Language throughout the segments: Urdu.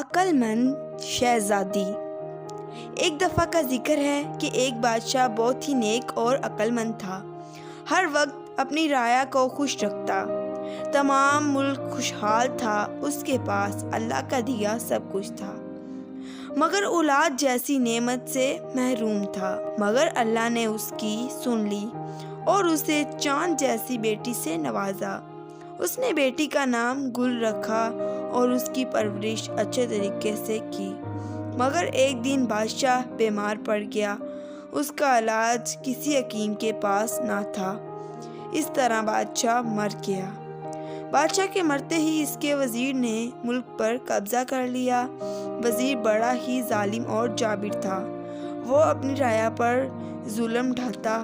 عقل مند شہزادی۔ ایک دفعہ کا ذکر ہے کہ ایک بادشاہ بہت ہی نیک اور عقل مند تھا۔ ہر وقت اپنی رعایا کو خوش رکھتا۔ تمام ملک خوشحال تھا۔ اس کے پاس اللہ کا دیا سب کچھ تھا، مگر اولاد جیسی نعمت سے محروم تھا۔ مگر اللہ نے اس کی سن لی اور اسے چاند جیسی بیٹی سے نوازا۔ اس نے بیٹی کا نام گل رکھا اور اس کی پرورش اچھے طریقے سے کی۔ مگر ایک دن بادشاہ بیمار پڑ گیا۔ اس کا علاج کسی حکیم کے پاس نہ تھا۔ اس طرح بادشاہ مر گیا۔ بادشاہ کے مرتے ہی اس کے وزیر نے ملک پر قبضہ کر لیا۔ وزیر بڑا ہی ظالم اور جابر تھا۔ وہ اپنی رعایا پر ظلم ڈھاتا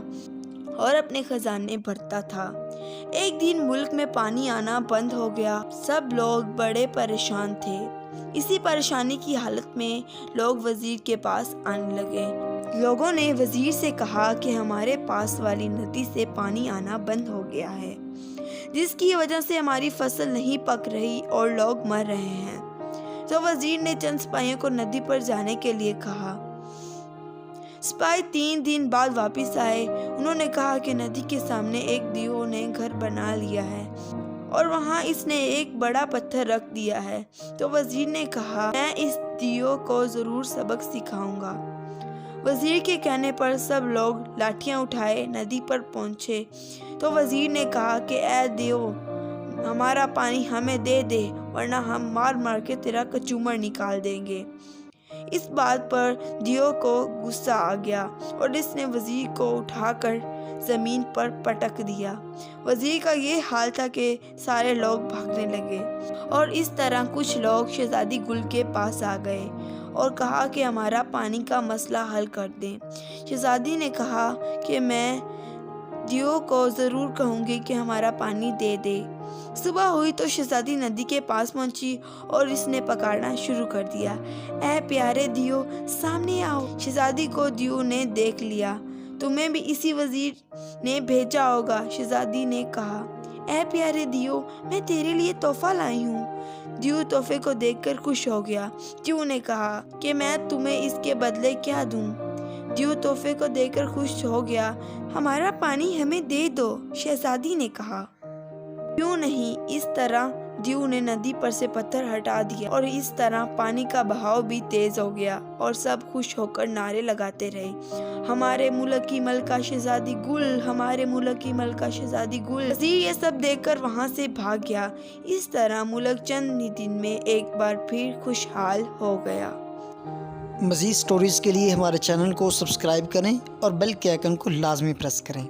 اور اپنے خزانے بھرتا تھا۔ ایک دن ملک میں پانی آنا بند ہو گیا۔ سب لوگ بڑے پریشان تھے۔ اسی پریشانی کی حالت میں لوگ وزیر کے پاس آنے لگے۔ لوگوں نے وزیر سے کہا کہ ہمارے پاس والی ندی سے پانی آنا بند ہو گیا ہے، جس کی وجہ سے ہماری فصل نہیں پک رہی اور لوگ مر رہے ہیں۔ تو وزیر نے چند سپاہیوں کو ندی پر جانے کے لیے کہا۔ سپاہی 3 دن بعد واپس آئے۔ انہوں نے کہا کہ ندی کے سامنے ایک دیو نے گھر بنا لیا ہے اور وہاں اس نے ایک بڑا پتھر رکھ دیا ہے۔ تو وزیر نے کہا، میں اس دیو کو ضرور سبق سکھاؤں گا۔ وزیر کے کہنے پر سب لوگ لاٹھیاں اٹھائے ندی پر پہنچے۔ تو وزیر نے کہا کہ اے دیو، ہمارا پانی ہمیں دے دے ورنہ ہم مار مار کے تیرا کچومر نکال دیں گے۔ اس بات پر دیو کو غصہ آ گیا اور اس نے وزیر کو اٹھا کر زمین پر پٹک دیا۔ وزیر کا یہ حال تھا کہ سارے لوگ بھاگنے لگے اور اس طرح کچھ لوگ شہزادی گل کے پاس آ گئے اور کہا کہ ہمارا پانی کا مسئلہ حل کر دیں۔ شہزادی نے کہا کہ میں دیو کو ضرور کہوں گی کہ ہمارا پانی دے دے۔ صبح ہوئی تو شہزادی ندی کے پاس پہنچی اور اس نے پکارنا شروع کر دیا، اے پیارے دیو، سامنے آؤ۔ شہزادی کو دیو نے دیکھ لیا۔ تمہیں بھی اسی وزیر نے بھیجا ہوگا۔ شہزادی نے کہا، اے پیارے دیو، میں تیرے لیے تحفہ لائی ہوں۔ دیو تحفے کو دیکھ کر خوش ہو گیا۔ دیو نے کہا کہ میں تمہیں اس کے بدلے کیا دوں؟ دیو تحفے کو دیکھ کر خوش ہو گیا۔ ہمارا پانی ہمیں دے دو، شہزادی نے کہا۔ کیوں نہیں؟ اس طرح دیو نے ندی پر سے پتھر ہٹا دیا اور اس طرح پانی کا بہاؤ بھی تیز ہو گیا اور سب خوش ہو کر نعرے لگاتے رہے، ہمارے ملک کی ملکہ شہزادی گل، ہمارے ملک کی ملکہ شہزادی گل۔ وزیر یہ سب دیکھ کر وہاں سے بھاگ گیا۔ اس طرح ملک چند ہی دن میں ایک بار پھر خوشحال ہو گیا۔ مزید سٹوریز کے لیے ہمارے چینل کو سبسکرائب کریں اور بیل کے آئیکن کو لازمی پریس کریں۔